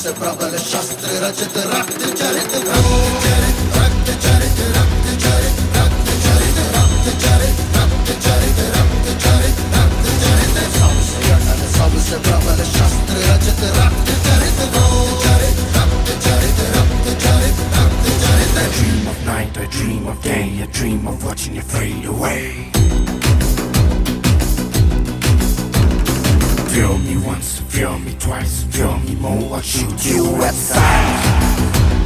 सबसे प्रबल शस्त्र रचित रक्त चरित रक्त चरित रक्त चरित रक्त चरित रक्त चरित रक्त चरित रक्त चरित रक्त चरित रक्त चरित सबसे अटल सबसे प्रबल शस्त्र रचित रक्त चरित रक्त चरित रक्त चरित रक्त चरित रक्त चरित I dream of night, I dream of day, I dream of watching you fade away. Feel me once, feel me twice, feel me more, I'll shoot you at sight.